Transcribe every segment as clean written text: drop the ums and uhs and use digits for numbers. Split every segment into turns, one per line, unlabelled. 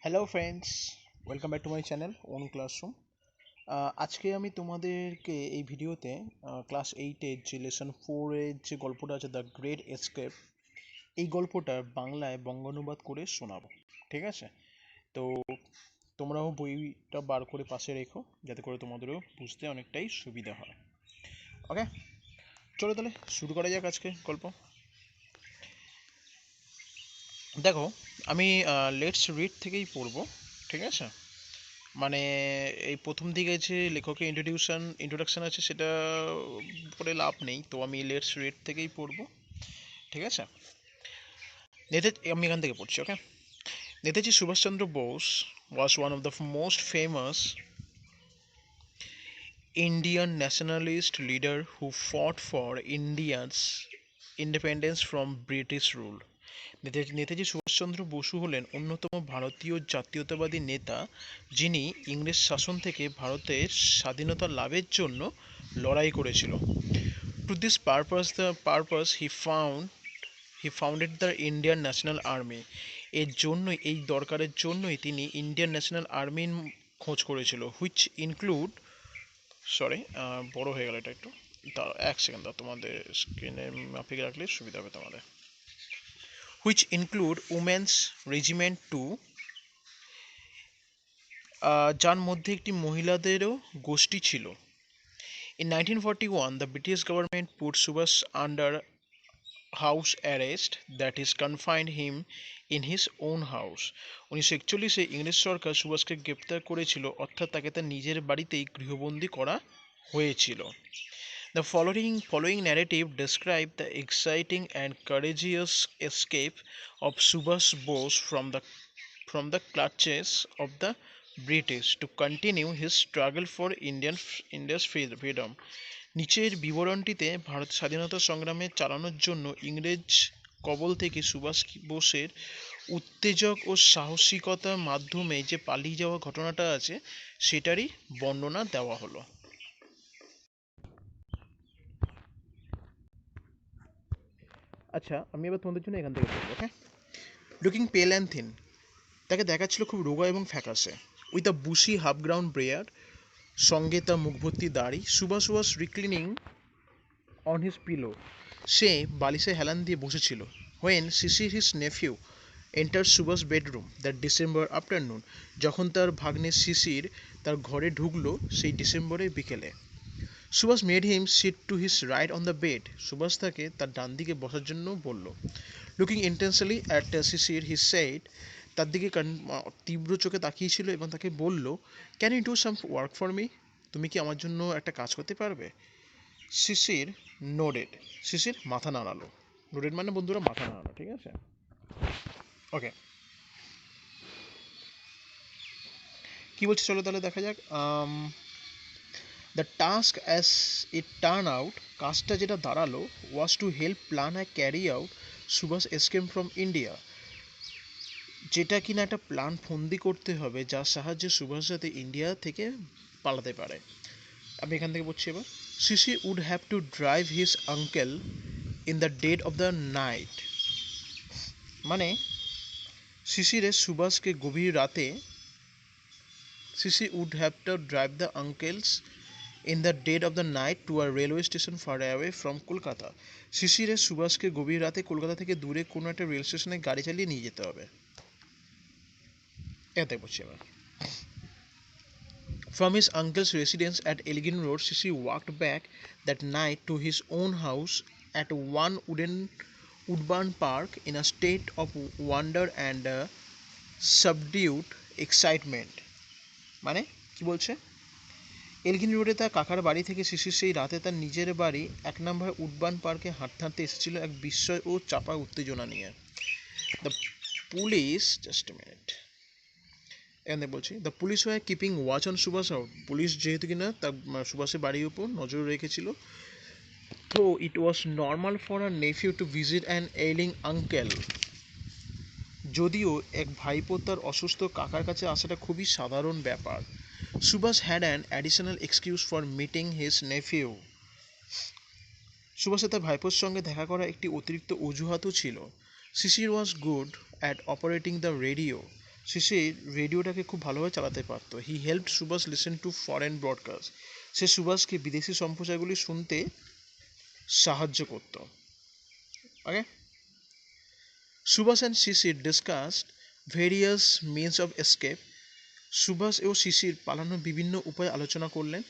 Hello friends, welcome back to my channel own classroom. আজকে আমি তোমাদেরকে এই ভিডিওতে ক্লাস এইটের যে লেসন ফোরের যে গল্পটা আছে দ্য গ্রেট এসকেপ, এই গল্পটার বাংলায় বঙ্গানুবাদ করে শোনাবো। ঠিক আছে? তো তোমরাও বইটা বার করে পাশে রেখো যাতে করে তোমাদেরও বুঝতে অনেকটাই সুবিধা হয়। ওকে, চলো তাহলে শুরু করা যাক আজকে গল্প। দেখো, আমি লেটস রিড থেকেই পড়বো। ঠিক আছে? মানে এই প্রথম দিকে যে লেখকের ইন্ট্রোডাকশন আছে সেটা পড়ে লাভ নেই, তো আমি লেটস রিড থেকেই পড়বো। ঠিক আছে? আমি এখান থেকে পড়ছি। ওকে। Netaji Subhash Chandra Bose was one of the most famous Indian nationalist leader who fought for India's independence from British rule. Netaji Subhash Chandra Basu হলেন অন্যতম ভারতীয় জাতীয়তাবাদী নেতা যিনি ইংরেজ শাসন থেকে ভারতের স্বাধীনতা লাভের জন্য লড়াই করেছিল। To this purpose he founded the Indian national army. এই দরকারের জন্যই তিনি ইন্ডিয়ান ন্যাশনাল আর্মির খোঁজ করেছিল, হুইচ ইনক্লুড সরি, বড় হয়ে গেল এটা একটু, দাঁড়াও এক সেকেন্ড, দাও তোমাদের স্ক্রিনে মাপিয়ে রাখলে সুবিধা হবে তোমাদের। Which include women's regiment too, যার মধ্যে একটি মহিলাদেরও গোষ্ঠী ছিল। In 1941, the British government put Subhas under house arrest, that is confined him in his own house. 1941-এ ইংরেজ সরকার সুভাষকে গ্রেপ্তার করেছিল, অর্থাৎ তাকে তার নিজের বাড়িতেই গৃহবন্দী করা হয়েছিল। The following narrative describe the exciting and courageous escape of Subhas Bose from the clutches of the British to continue his struggle for India's freedom. নিচের বিবরণটিতে ভারত স্বাধীনতা সংগ্রামে চালানোর জন্য ইংরেজ কবল থেকে সুভাষ বোসের উত্তেজক ও সাহসিকতার মাধ্যমে যে পালিয়ে যাওয়া ঘটনাটা আছে সেটারই বর্ণনা দেওয়া হলো। আচ্ছা, আমি এবার তোমাদের জন্য এখান থেকে বলবো। Okay. Looking pale and thin, তাকে দেখাচ্ছিল খুব রোগা এবং ফ্যাকাশে। With a bushy half ground beard, সঙ্গে তার মুখ ভর্তি দাড়ি। Subhas was reclining on his pillow, সে বালিশে হেলান দিয়ে বসেছিল। When Sisir his nephew enter Subhas bedroom that December afternoon, যখন তার ভাগ্নে শিশির তার ঘরে ঢুকলো সেই ডিসেম্বরের বিকেলে। Subhash made him sit to his right on the bed, Subhash তাকে তার ডান দিকে বসার জন্য বলল। Looking intensely at Shishir he said, তার দিকে তীব্র চোখে তাকিয়েছিল এবং তাকে বলল, can you do some work for me, তুমি কি আমার জন্য একটা কাজ করতে পারবে? শিশির নোডেড, শিশির মাথা নাড়ালো। নোডেড মানে বন্ধুরা মাথা নাড়ানো। ঠিক আছে? ওকে, কি বলছি চলো তাহলে দেখা যাক। The task as it turn out, কাজটা যেটা দাঁড়ালো, was to help plan and carry out Subhas escape from India, যেটা কিনা একটা প্ল্যান ফন্দি করতে হবে যার সাহায্যে সুভাষ যাতে ইন্ডিয়া থেকে পালাতে পারে। আমি এখান থেকে বলছি এবার। Sisir would have to drive his uncle in the dead of the night, মানে শিশিরের সুভাষকে গভীর রাতে, Sisir would have to drive the uncles in the dead of the night to a railway station far away from Kolkata. শিশিরের সুভাষকে গভীর রাতে কলকাতা থেকে দূরে কোনো একটা রেল স্টেশনে গাড়ি চালিয়ে নিয়ে যেতে হবে। এতে বলছি এবার। From his uncle's residence at Elgin Road, Shishi walked back that night to his own house at Woodburn Park in a state of wonder and subdued excitement. মানে কি বলছে? এলগিন রোডে তার কাকার বাড়ি থেকে শিশির সেই রাতে তার নিজের বাড়ি 1 নম্বর উডবার্ন পার্কে হাঁটতে হাঁটতে এসেছিল এক বিস্ময় ও চাপা উত্তেজনা নিয়ে। The police, just a minute, এখানে বলছি, the police were keeping watch on Subhas out, police যেহেতু কিনা তার সুভাষের বাড়ির উপর নজর রেখেছিল। তো it was normal for a nephew to visit an ailing uncle, যদিও এক ভাইপো তার অসুস্থ কাকার কাছে আসাটা খুবই সাধারণ ব্যাপার। Subhas had an additional excuse for meeting his nephew, সুভাষের তার ভাইপোর সঙ্গে দেখা করা একটি অতিরিক্ত অজুহাতও ছিল। Sisir was good at operating the radio, Sisir রেডিওটাকে খুব ভালোভাবে চালাতে পারতো। He helped Subhas listen to foreign broadcast. সে সুভাষকে বিদেশি সম্প্রচারগুলি শুনতে সাহায্য করত। Okay, Subhas and Sisir discussed various means of escape. Subhas ও শিশির পালানোর বিভিন্ন উপায় আলোচনা করলেন।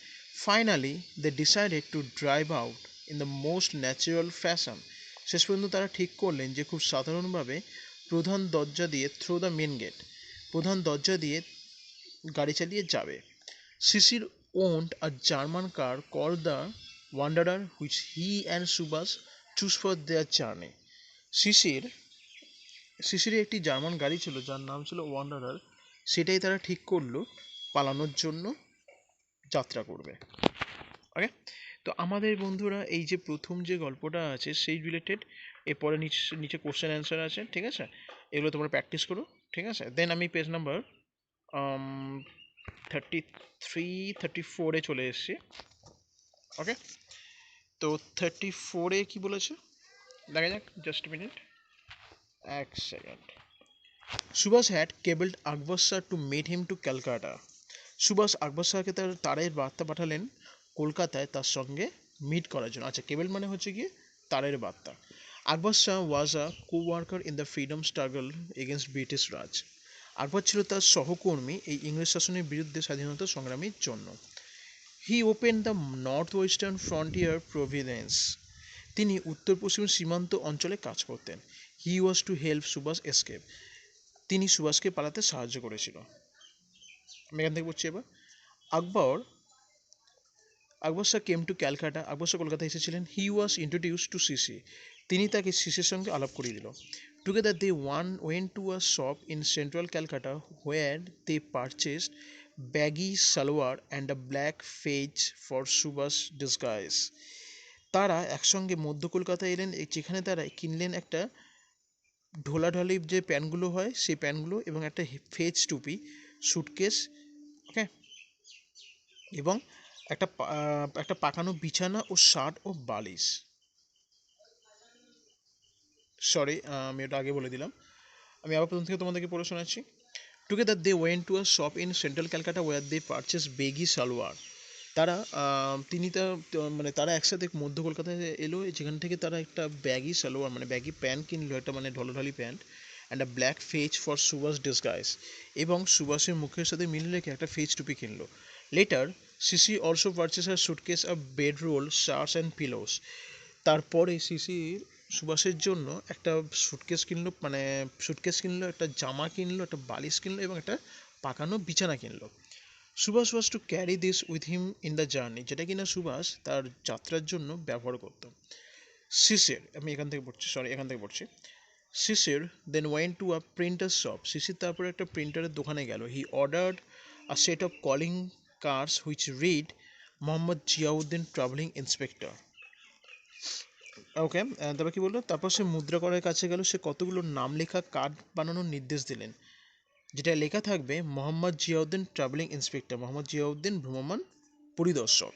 Finally they decided to drive out in the most natural fashion. শেষ পর্যন্ত তারা ঠিক করলেন যে খুব সাধারণভাবে প্রধান দরজা দিয়ে থ্রু দ্য মেন গেট, প্রধান দরজা দিয়ে গাড়ি চালিয়ে যাবে। শিশির owned a German car called the Wanderer, which he and Subhas choose for their journey. শিশির শিশিরের একটি জার্মান গাড়ি ছিল যার নাম ছিল ওয়ান্ডারার, সেটাই তারা ঠিক করলো পালানোর জন্য যাত্রা করবে। ওকে, তো আমাদের বন্ধুরা এই যে প্রথম যে গল্পটা আছে সেই রিলেটেড, এরপরে নিচে নিচে কোশ্চেন অ্যান্সার আছে, ঠিক আছে, এগুলো তোমরা প্র্যাকটিস করো, ঠিক আছে। দেন আমি পেজ নাম্বার 34-34 চলে এসেছি। ওকে, তো 34 কি বলেছে দেখা যাক, জাস্ট মিনিট, এক second. Subhas had cabled Akbar sir to met him to Calcutta. Subhas Akbar স্যারকে তার তারের বার্তা পাঠালেন কলকাতায় তার সঙ্গে মিট করার জন্য। আচ্ছা, কেবল মানে হচ্ছে গিয়ে তারের বার্তা। Akbar Shah was a coworker in the freedom struggle against British Raj. Akbar ছিল তার সহকর্মী এই ইংরেজ শাসনের বিরুদ্ধে স্বাধীনতা সংগ্রামের জন্য। হি open the north western frontier Providence. তিনি উত্তর পশ্চিম সীমান্ত অঞ্চলে কাজ করতেন। হি ওয়াজ টু হেল্প সুভাষ এসকেপ। তিনি সুভাষকে পালাতে সাহায্য করেছিল। আমি এখান থেকে বলছি এবার। Akbar Akbar Shah came to Calcutta. Akbar Shah কলকাতায় এসেছিলেন। He was introduce to Sisi. তিনি তাকে সিসির সঙ্গে আলাপ করিয়ে দিল। Together they went to a shop in central Calcutta where they purchased baggy salwar and a black fez for Subhash disguise. তারা একসঙ্গে মধ্য কলকাতায় এলেন, যেখানে তারা কিনলেন একটা ঢোলাঢালি যে প্যান্টগুলো হয় সেই প্যান্টগুলো এবং একটা ফেজ টুপি, সুটকেস, ওকে, এবং একটা পাকানো বিছানা ও শার্ট ও বালিশ। সরি, আমি ওটা আগে বলে দিলাম, আমি আবার প্রথম থেকে তোমাদেরকে পড়ে শোনাচ্ছি। Together they went to a shop in central Calcutta where they purchase baggy salwar. তারা মানে তারা একসাথে মধ্য কলকাতায় এলো, যেখান থেকে তারা একটা ব্যাগি সালোয়ার মানে ব্যাগি প্যান্ট কিনলো, একটা মানে ঢলঢালি pant, and a black fez for Subhash disguise, এবং সুভাষের মুখের সাথে মিল রেখে একটা ফেজ টুপি কিনলো। Later Sisi also purchase a suitcase, a bed roll, shirts and pillows. তারপরে সিসির সুভাষের জন্য একটা সুটকেস কিনলো, একটা জামা কিনলো, একটা বালিশ কিনলো এবং একটা পাকানো বিছানা কিনলো। Subhas was to carry this with him in the journey, যেটা কিনা সুভাষ তার যাত্রার জন্য ব্যবহার করত। এখান থেকে পড়ছি। Sisir then went to a printer shop. Sisir তারপরে একটা প্রিন্টারের দোকানে গেল। He ordered a set of calling cards which read Mohammad Ziauddin travelling inspector. Okay, তারপর কি বললো, তারপর সে মুদ্রাকরের কাছে গেল, সে কতগুলো নাম লেখা কার্ড বানানোর নির্দেশ দিলেন, যেটা লেখা থাকবে মোহাম্মদ জিয়াউদ্দিন ট্রাভেলিং ইন্সপেক্টর, মোহাম্মদ জিয়াউদ্দিন ভ্রমণ পরিদর্শক।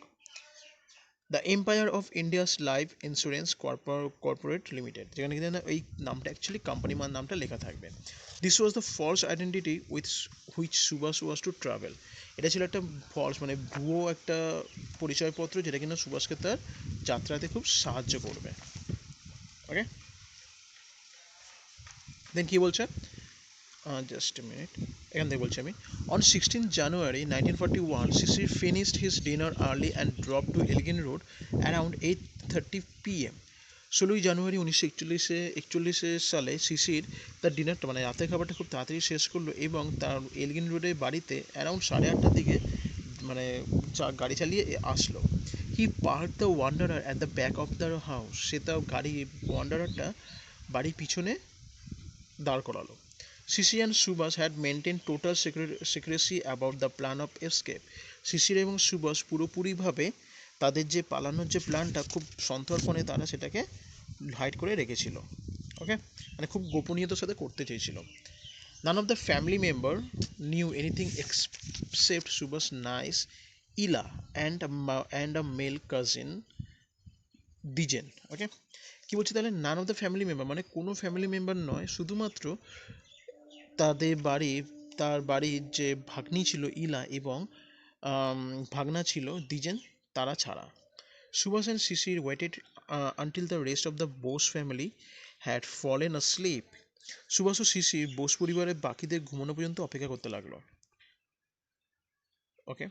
The Empire of India's life insurance corporate limited, যেখানে কিন্তু এই নামটা অ্যাকচুয়ালি কোম্পানি নামটা লেখা থাকবে। This was the false identity with which Subhash was to travel. এটা ছিল একটা ফলস মানে ভুয়ো একটা পরিচয়পত্র, যেটা কিনা সুভাষকে তার যাত্রাতে খুব সাহায্য করবে। ওকে, দেন কি বলছে, জাস্ট এ মিনিট, এখান থেকে বলছি আমি। On 16 January 1941, Sisir finished his dinner early and dropped to Elgin Road around 8:30 p.m. 16 জানুয়ারি 1941 সালে শিশির তার ডিনারটা মানে রাতের খাবারটা খুব তাড়াতাড়ি শেষ করলো এবং তার এলগিন রোডের বাড়িতে অ্যারাউন্ড 8:30টার দিকে মানে গাড়ি চালিয়ে আসলো। He park the wanderer at the back of the house. সে তার ওয়ান্ডারারটা বাড়ির পিছনে দাঁড় করালো। Sisi and Subhas had maintained total secrecy about the plan of escape. শিশির এবং সুভাষ পুরোপুরিভাবে তাদের যে পালানোর যে প্ল্যানটা খুব সন্তর্পণে তারা সেটাকে হাইড করে রেখেছিল। ওকে, মানে খুব গোপনীয়তার সাথে করতে চেয়েছিল। None of the family member knew anything except Subhas' niece Ila and a male cousin Dijen. ওকে, কি বলছি তাহলে, none of the family member মানে কোনো ফ্যামিলি মেম্বার নয়, শুধুমাত্র তাদের বাড়ির তার বাড়ির যে ভাগ্নি ছিল ইলা এবং ভাগনা ছিল দ্বিজেন তারা ছাড়া। Subhas and Shishir waited until the rest of the Bose family had fallen asleep. Subhash ও শিশির বোস পরিবারের বাকিদের ঘুমানো পর্যন্ত অপেক্ষা করতে লাগলো। ওকে,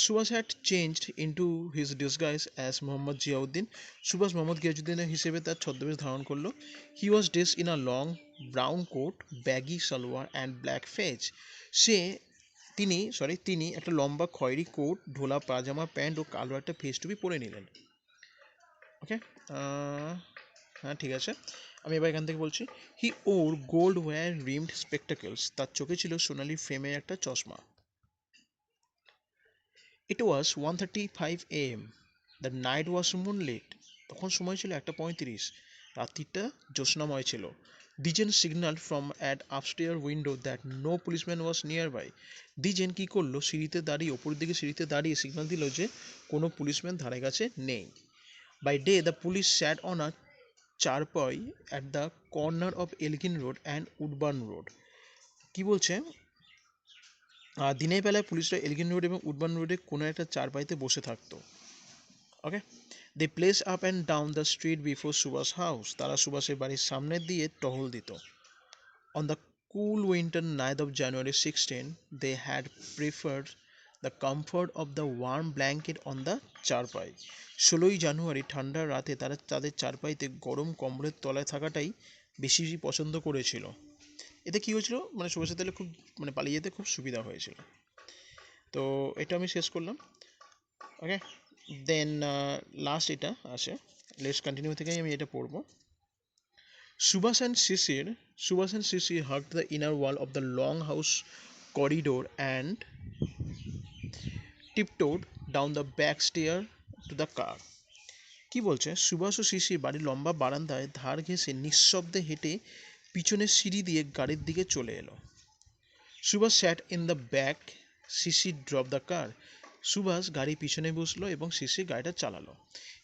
Subhash had changed into his disguise as Mohammad Ziauddin. Subhash Mohammad গিয়াসউদ্দিনের হিসেবে তার ছদ্মবেশ ধারণ করলো। He was dressed in a long brown coat, baggy salwar and black fez. সে তিনি একটা লম্বা খয়েরি কোট, ঢোলা পাজামা প্যান্ট ও কালো একটা ফেস টুপি পরে নিলেন। ওকে, হ্যাঁ ঠিক আছে, আমি এবার এখান থেকে বলছি। He wore gold wire rimmed spectacles, তার চোখে ছিল সোনালি ফ্রেমের একটা চশমা। It was 1:35 AM, the night was moonlit, তখন সময় ছিল 1:35, রাত্রিটা জ্যোৎস্নাময় ছিল। Dwijen signal from at upstair window that no policeman was nearby. Dwijen কী করলো, সিঁড়িতে দাঁড়িয়ে ওপর দিকে সিঁড়িতে দাঁড়িয়ে সিগন্যাল দিল যে কোনো পুলিশম্যান ধারে কাছে নেই। By day, the police sat on a Charpai at the corner of Elgin Road and Woodburn Road. কি বলছে, দিনের বেলায় পুলিশরা এলগিন রোড এবং উডবার্ন রোডে কোনো একটা চারপাইতে বসে থাকতো। Okay, they place up and down the street before Subhas house, তারা সুভাষের বাড়ির সামনে দিয়ে টহল দিত। On the cool winter night of January 16, they had preferred the comfort of the warm blanket on the Charpai. 16ই জানুয়ারি ঠান্ডার রাতে তারা তাদের চারপাইতে গরম কম্বলের তলায় থাকাটাই বেশি পছন্দ করেছিল। এতে কী হয়েছিল, মানে সুভাষের তাহলে খুব পালিয়ে যেতে খুব সুবিধা হয়েছিল। তো এটা আমি শেষ করলাম। ওকে, দেন লাস্ট এটা আসে, লেটস কন্টিনিউ থেকেই আমি এটা পড়বো। Subhas and Shishir hugged the inner wall of the long house corridor and tiptoed down the back stair to the car. কি বলছে, সুভাষ ও শিশির বাড়ির লম্বা বারান্দায় ধার ঘেঁষে নিঃশব্দে হেঁটে পিছনের সিঁড়ি দিয়ে গাড়ির দিকে চলে এলো। Subhas sat in the back, Sisir drop the car. Subhas গাড়ি পিছনে বসলো এবং শিশির গাড়িটা চালালো।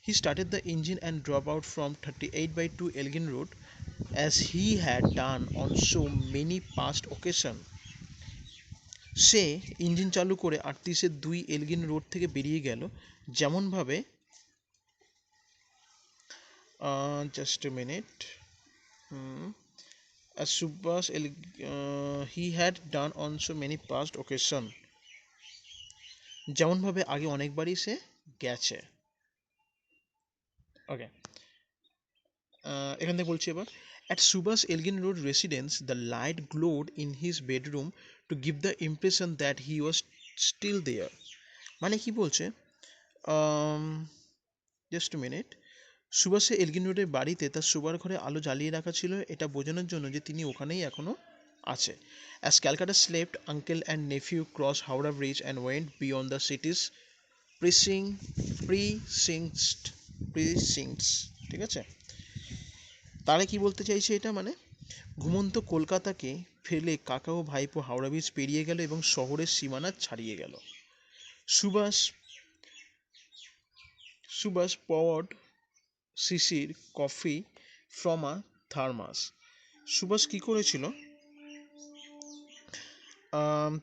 He started the engine and drop out from 38/2 Elgin road as he had done on so many past occasion. সে ইঞ্জিন চালু করে 38/2 এলগিন রোড থেকে বেরিয়ে গেল, যেমনভাবে just a minute. As Subhas he had done on so many past occasion, যেমনভাবে আগে অনেকবারই সে গেছে। ওকে, এখান থেকে বলছি এবার। At Subhas Elgin Road residence, the light glowed in his bedroom to give the impression that he was still there. মানে কি বলছে, জাস্ট a minute. সুভাষে এলগিন রোডের বাড়িতে তার শোবার ঘরে আলো জ্বালিয়ে রাখা ছিল এটা বোঝানোর জন্য যে তিনি ওখানেই এখনও আছে। As Calcutta slept, uncle and nephew crossed Howrah Bridge and went beyond the city's precincts. ঠিক আছে, তারা কি বলতে চাইছে এটা, মানে ঘুমন্ত কলকাতাকে ফেলে কাকা ও ভাইপো হাওড়া ব্রিজ পেরিয়ে গেল এবং শহরের সীমানা ছাড়িয়ে গেল। Subhas poured Sisir coffee from a thermos. Subhas কী করেছিল,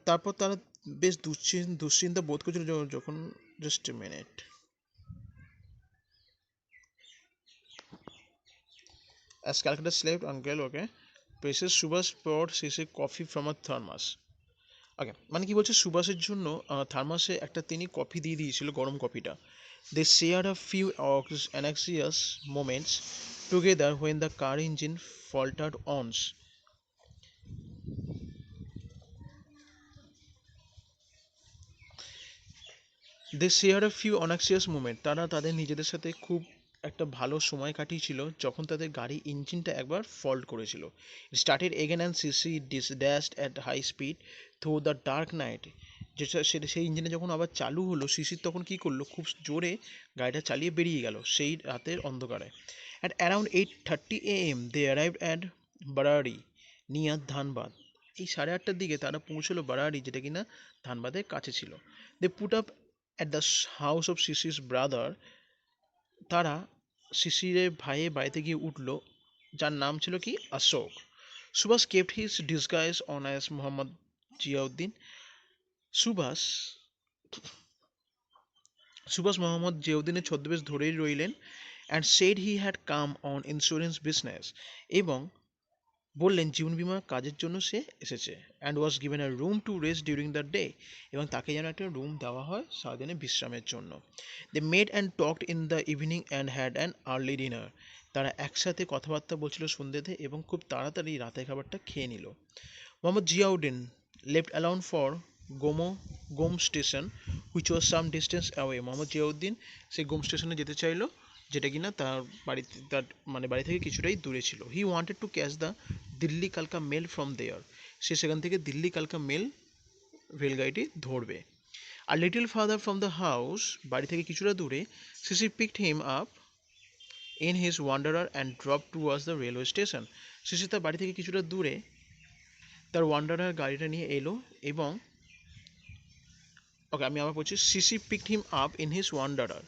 তারপর তারা বেশ দুশ্চিন্তা বোধ করছিল যখন just a minute, As Calcutta slept, uncle, okay, presses Subhas poured Sisir coffee from a thermos. Okay, মানে কি বলছে, সুভাষের জন্য থার্মাসে একটা তিনি কফি দিয়ে দিয়েছিল, গরম কফিটা। They share a few anxious moments together when the car engine faltered ons. They share a few anxious moment, তারা তাদের নিজেদের সাথে খুব একটা ভালো সময় কাটিয়েছিল যখন তাদের গাড়ি ইঞ্জিনটা একবার ফল্ট করেছিল। Started again and Sisi dashed at high speed through the dark night. সেটা সেই ইঞ্জিনে যখন আবার চালু হলো, শিশির তখন কী করলো, খুব জোরে গাড়িটা চালিয়ে বেরিয়ে গেল সেই রাতের অন্ধকারে। At around 8:30 AM they arrived at Barari near Dhanbad. এই 8:30টার দিকে তারা পৌঁছলো বারাড়ি, যেটা কিনা ধানবাদের কাছে ছিল। They put up at the house of Shishir brother, তারা শিশিরের ভাইয়ের বাড়িতে গিয়ে উঠল, যার নাম ছিল কি Ashok. Subhas kept his disguise on as Mohammad Ziauddin Subhas Subhas Mohammad জিয়াউদ্দিনের ছদ্মবেশ ধরেই রইলেন and said he had come on insurance business এবং বললেন জীবন বীমা কাজের জন্য সে এসেছে and was given a room to rest during the day এবং তাকে যেন একটা রুম দেওয়া হয় সারাদিনে বিশ্রামের জন্য। They made and talked in the evening and had an early dinner. তারা একসাথে কথাবার্তা বলছিল সন্ধ্যেতে এবং খুব তাড়াতাড়ি রাতের খাবারটা খেয়ে নিল। Mohammad Ziauddin left alone for Gomoh station which was some distance away. Mohammad Ziauddin সেই গোম স্টেশনে যেতে চাইলো যেটা কিনা তার বাড়িতে তার মানে বাড়ি থেকে কিছুটাই দূরে ছিল। He wanted to catch the Delhi কালকা মেল ফ্রম দেয়ার। সে সেখান থেকে দিল্লি কালকা মেল রেলগাড়িটি ধরবে। A little further from the house, বাড়ি থেকে কিছুটা দূরে, Sisir picked him up in his wanderer and drop towards the railway station. Sisir তার বাড়ি থেকে কিছুটা দূরে তার ওয়ান্ডারার গাড়িটা নিয়ে এলো এবং ওকে আমি আবার বলছি, Sisir picked him up in his wanderer.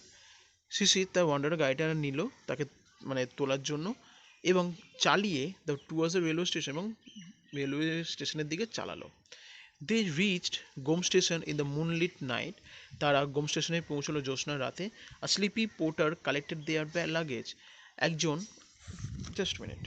Sisir তার ওয়ান্ডারার গাড়িটা নিল তাকে মানে তোলার জন্য এবং চালিয়ে the towards the railway station এবং রেলওয়ে স্টেশনের দিকে চালালো। They reached Gomoh station in the moonlit night. তারা গোম স্টেশনে পৌঁছলো জ্যোৎস্নার রাতে। A sleepy porter collected their luggage. একজন just minute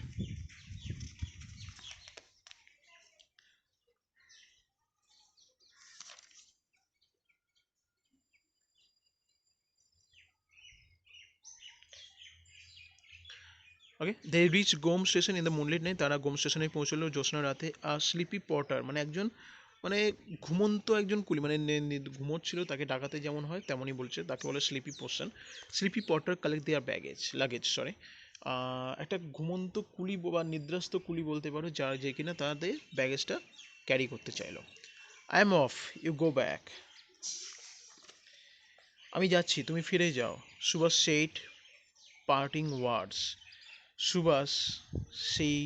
okay they reach Gomoh station in the moonlit night. তারা গোম স্টেশনে পৌঁছলো জ্যোৎস্নার রাতে। আর স্লিপি পোর্টার মানে একজন মানে ঘুমন্ত একজন কুলি মানে ঘুমোচ্ছিল, তাকে ডাকাতে যেমন হয় তেমনই বলছে, তাকে বলে sleepy portion. Sleepy porter collect their luggage sorry. একটা ঘুমন্ত কুলি বা নিদ্রাস্ত কুলি বলতে পারো যার যে কিনা তাদের ব্যাগেজটা ক্যারি করতে চাইলো। I am off, you go back. আমি যাচ্ছি, তুমি ফিরে যাও। সুভাষ সেইট পার্টিং ওয়ার্ডস। সুভাষ সেই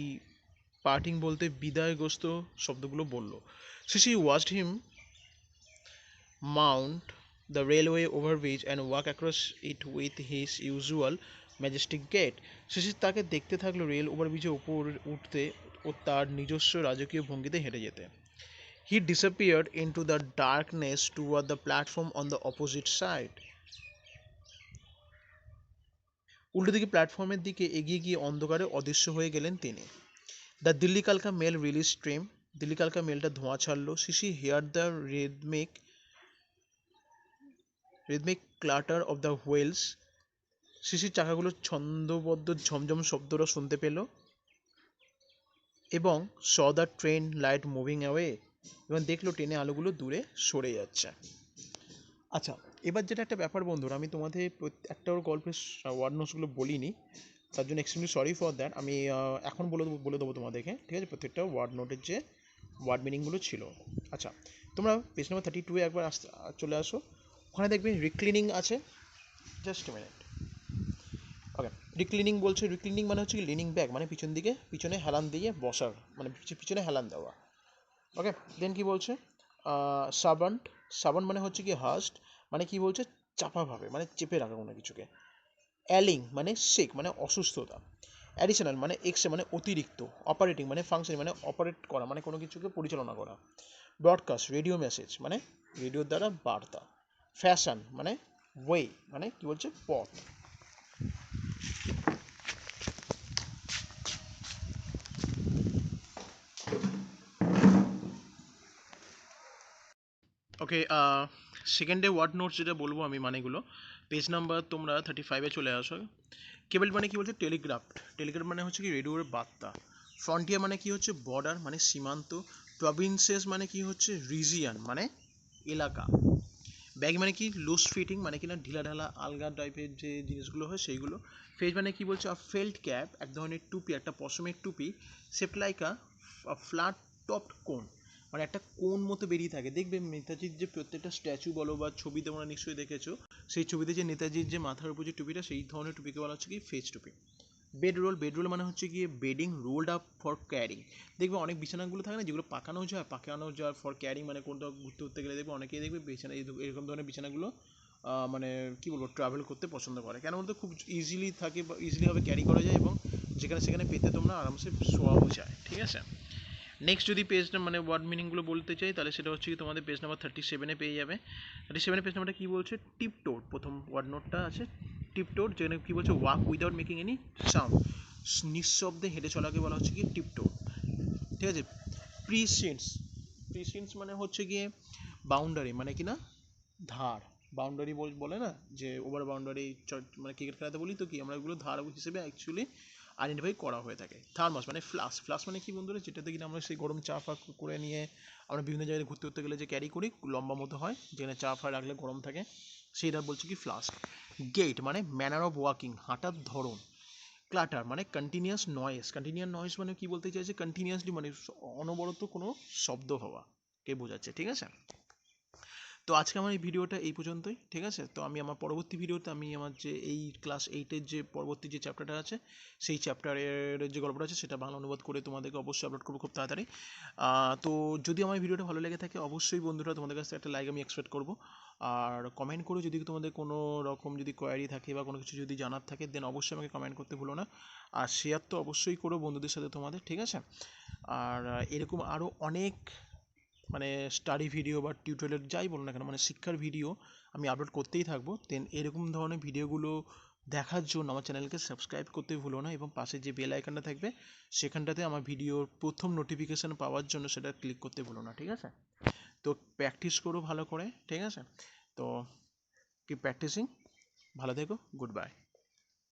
পার্টিং বলতে বিদায়গ্রস্ত শব্দগুলো বলল। CC watched him mount the railway overbridge and walk across it with his usual majestic gait. শেষে তাকে দেখতে থাকলো রেল ওভারব্রিজের উপর উঠতে ও তার নিজস্ব রাজকীয় ভঙ্গিতে হেঁটে যেতে। He disappeared into the darkness toward the platform on the opposite side. উল্টো দিকে প্ল্যাটফর্মের দিকে এগিয়ে গিয়ে অন্ধকারে অদৃশ্য হয়ে গেলেন তিনি। দ্য দিল্লি কালকা মেল রিলিজ স্ট্রিম। দিল্লি কালকা মেলটা ধোঁয়া ছাড়লো। Sisi hear the rhythmic clatter of the wheels. সিসির চাকাগুলোর ছন্দবদ্ধ ঝমঝম শব্দটা শুনতে পেল এবং saw the train light moving away এবং দেখলো ট্রেনে আলোগুলো দূরে সরে যাচ্ছে। আচ্ছা, এবার যেটা একটা ব্যাপার বন্ধুরা, আমি তোমাদের একটাও গল্পের ওয়ার্ড নোটসগুলো বলিনি, তার জন্য এক্সট্রিমলি সরি ফর দ্যাট। আমি এখন বলে দেবো তোমাদেরকে, ঠিক আছে, প্রত্যেকটা ওয়ার্ড নোটের যে ওয়ার্ড মিনিংগুলো ছিল। আচ্ছা, তোমরা পেজ নাম্বার 32 একবার চলে আসো। ওখানে দেখবে রিক্লিনিং আছে। Just minute. ওকে, রিক্লিনিং বলছে, রিক্লিনিং মানে হচ্ছে কি লিনিং ব্যাক, মানে পিছনে হেলান দিয়ে বসার, মানে পিছনে হেলান দেওয়া। ওকে, দেন কি বলছে সাবান্ট। সাবান্ট মানে হচ্ছে কি হাস্ট, মানে কি বলছে চাপাভাবে, মানে চেপে রাখা কোনো কিছুকে। অ্যালিং মানে সিক মানে অসুস্থতা। অ্যাডিশনাল মানে এক্সট্রা মানে অতিরিক্ত। অপারেটিং মানে ফাংশন মানে অপারেট করা, মানে কোনো কিছুকে পরিচালনা করা। ব্রডকাস্ট রেডিও মেসেজ মানে রেডিওর দ্বারা বার্তা। ফ্যাশন মানে ওয়ে মানে কি বলছে পথ। ওকে, সেকেন্ডে ওয়ার্ড নোটস যেটা বলবো আমি মানেগুলো, পেজ নাম্বার তোমরা 35-এ চলে আসো। কেবল মানে কি বলছে টেলিগ্রাফ। টেলিগ্রাফ মানে হচ্ছে কি রেডিওর বার্তা। ফ্রন্টিয়ার মানে কি হচ্ছে বর্ডার মানে সীমান্ত। প্রভিন্সেস মানে কি হচ্ছে রিজিয়ান মানে এলাকা। ব্যাগ মানে কি লুজ ফিটিং মানে কি না ঢিলা ঢালা আলগা টাইপের যে জিনিসগুলো হয় সেইগুলো। ফেজ মানে কি বলছে ফেল্ট ক্যাপ, এক ধরনের টুপি, একটা পশমের টুপি। সেপ্ট লাইক আ ফ্ল্যাট টপড কোন, মানে একটা কোন মতো বেরিয়ে থাকে। দেখবে নেতাজির যে প্রত্যেকটা স্ট্যাচু বলো বা ছবি তোমরা নিশ্চয়ই দেখেছো, সেই ছবিতে যে নেতাজির যে মাথার উপর যে টুপিটা, সেই ধরনের টুপিকে বলা হচ্ছে কি ফেজ টুপি। বেড রোল, বেড রোল মানে হচ্ছে গিয়ে bedding rolled up for carrying. দেখবে অনেক বিছানাগুলো থাকে না যেগুলো পাকানো যায় ফর ক্যারিং, মানে কোনটা ঘুরতে ঘুরতে গেলে দেখবে অনেকেই দেখবে বিছানা এরকম ধরনের বিছানাগুলো মানে কী বলবো ট্রাভেল করতে পছন্দ করে, কেন বলতে খুব ইজিলি থাকে বা ইজিলিভাবে ক্যারি করা যায় এবং যেখানে সেখানে পেতে তোমরা আরামসে শোয়াও যায়, ঠিক আছে। নেক্সট যদি পেজ মানে ওয়ার্ড মিনিংগুলো বলতে চাই তাহলে সেটা হচ্ছে কি তোমাদের পেজ নাম্বার 37-এ পেয়ে যাবে। 37-এ পেজ নাম্বারটা কী বলছে, টিপটোড, প্রথম ওয়ার্ড নোটটা আছে টিপটোড, যেখানে কী বলছে walk without making any sound, নিঃশব্দে হেঁটে চলাকে বলা হচ্ছে কি টিপটোড, ঠিক আছে। প্রিসিন্স, প্রিসিন্স মানে হচ্ছে গিয়ে বাউন্ডারি, মানে কি না ধার, বাউন্ডারি বলে না যে ওভার বাউন্ডারি, মানে ক্রিকেট খেলাতে বলি তো কি আমরা এগুলো ধার হিসেবে অ্যাকচুয়ালি আইডেন্টিফাই করা হয়ে থাকে। থার্মাস মানে ফ্লাস্ক, ফ্লাস্ক মানে কি বন্ধুরা, যেটাতে কিনা আমরা সেই গরম চা ফা করে নিয়ে আমরা বিভিন্ন জায়গায় ঘুরতে ঘুরতে গেলে যে ক্যারি করি, লম্বা মতো হয়, যেখানে চা ফা রাখলে গরম থাকে, সেইটা বলছে কি ফ্লাস্ক। গেট মানে ম্যানার অফ ওয়াকিং, হাঁটার ধরন। ক্লাটার মানে কন্টিনিউয়াস নয়েজ, কন্টিনিউয়াস নয়েজ মানে কি বলতে চাইছে, কন্টিনিউয়াসলি মানে অনবরত কোনো শব্দ হওয়া কে বোঝাচ্ছে, ঠিক আছে। তো আজকে আমার এই ভিডিওটা এই পর্যন্তই, ঠিক আছে। তো আমি আমার পরবর্তী ভিডিওতে আমি আমার যে এই ক্লাস 8-এর যে পরবর্তী যে চ্যাপ্টারটা আছে সেই চ্যাপ্টারের যে গল্পটা আছে সেটা বাংলা অনুবাদ করে তোমাদেরকে অবশ্যই আপলোড করবো খুব তাড়াতাড়ি। তো যদি আমার ভিডিওটা ভালো লেগে থাকে অবশ্যই বন্ধুরা তোমাদের কাছ থেকে একটা লাইক আমি এক্সপেক্ট করবো। আর কমেন্ট করো যদি তোমাদের কোনো রকম যদি কোয়ারি থাকে বা কোনো কিছু যদি জানার থাকে দেন অবশ্যই আমাকে কমেন্ট করতে ভুলো না। আর শেয়ার তো অবশ্যই করো বন্ধুদের সাথে তোমাদের, ঠিক আছে। আর এরকম আরও অনেক মানে স্টাডি ভিডিও বা টিউটোরিয়াল যাই বলো না কেন, মানে শিক্ষার ভিডিও আমি আপলোড করতেই থাকবো। দেন এরকম ধরনের ভিডিওগুলো দেখার জন্য আমার চ্যানেলকে সাবস্ক্রাইব করতে ভুলো না, এবং পাশে যে বেল আইকনটা থাকবে সেখানটাতে আমার ভিডিওর প্রথম নোটিফিকেশান পাওয়ার জন্য সেটা ক্লিক করতে ভুলো না, ঠিক আছে। তো প্র্যাকটিস করো ভালো করে, ঠিক আছে। তো কি প্র্যাকটিসিং, ভালো থেকো, গুড বাই।